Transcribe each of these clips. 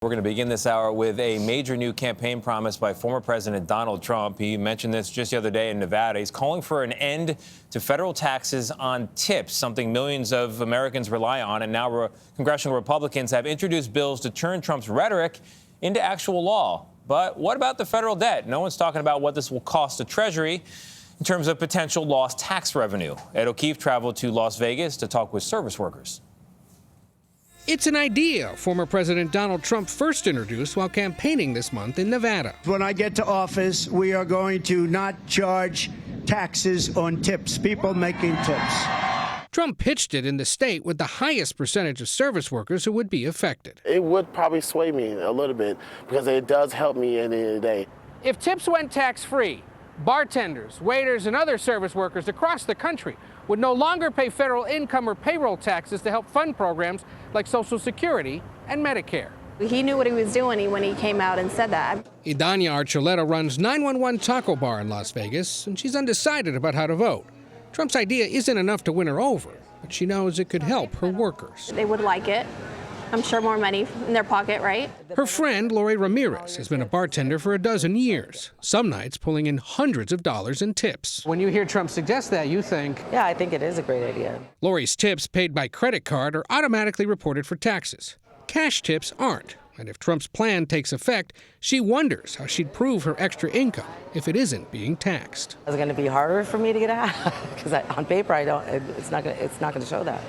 We're going to begin this hour with a major new campaign promise by former President Donald Trump. He mentioned this just the other day in Nevada. He's calling for an end to federal taxes on tips, something millions of Americans rely on. And now congressional Republicans have introduced bills to turn Trump's rhetoric into actual law. But what about the federal debt? No one's talking about what this will cost the Treasury in terms of potential lost tax revenue. Ed O'Keefe traveled to Las Vegas to talk with service workers. It's an idea former President Donald Trump first introduced while campaigning this month in Nevada. When I get to office, we are going to not charge taxes on tips, people making tips. Trump pitched it in the state with the highest percentage of service workers who would be affected. It would probably sway me a little bit because it does help me at the end of the day. If tips went tax-free, bartenders, waiters, and other service workers across the country would no longer pay federal income or payroll taxes to help fund programs like Social Security and Medicare. He knew what he was doing when he came out and said that. Idania Archuleta runs 911 Taco Bar in Las Vegas, and she's undecided about how to vote. Trump's idea isn't enough to win her over, but she knows it could help her workers. They would like it. I'm sure more money in their pocket, right? Her friend, Lori Ramirez, has been a bartender for a dozen years, some nights pulling in hundreds of dollars in tips. When you hear Trump suggest that, you think, yeah, I think it is a great idea. Lori's tips paid by credit card are automatically reported for taxes. Cash tips aren't. And if Trump's plan takes effect, she wonders how she'd prove her extra income if it isn't being taxed. Is it going to be harder for me to get out? Because on paper, it's not going to show that.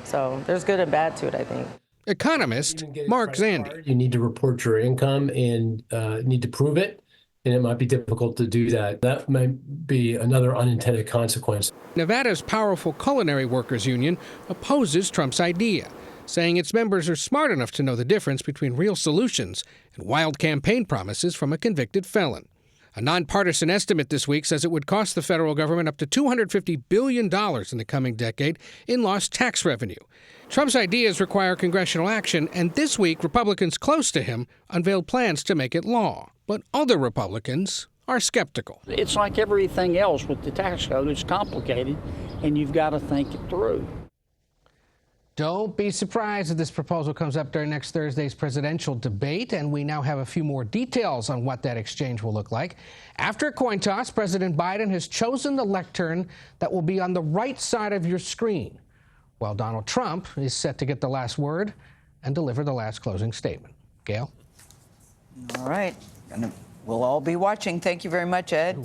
So there's good and bad to it, I think. Economist Mark Zandi. You need to report your income and need to prove it, and it might be difficult to do that. That might be another unintended consequence. Nevada's powerful culinary workers union opposes Trump's idea, saying its members are smart enough to know the difference between real solutions and wild campaign promises from a convicted felon. A nonpartisan estimate this week says it would cost the federal government up to $250 billion in the coming decade in lost tax revenue. Trump's ideas require congressional action, and this week, Republicans close to him unveiled plans to make it law. But other Republicans are skeptical. It's like everything else with the tax code. It's complicated, and you've got to think it through. Don't be surprised if this proposal comes up during next Thursday's presidential debate, and we now have a few more details on what that exchange will look like. After a coin toss, President Biden has chosen the lectern that will be on the right side of your screen, while Donald Trump is set to get the last word and deliver the last closing statement. Gayle? All right. We'll all be watching. Thank you very much, Ed.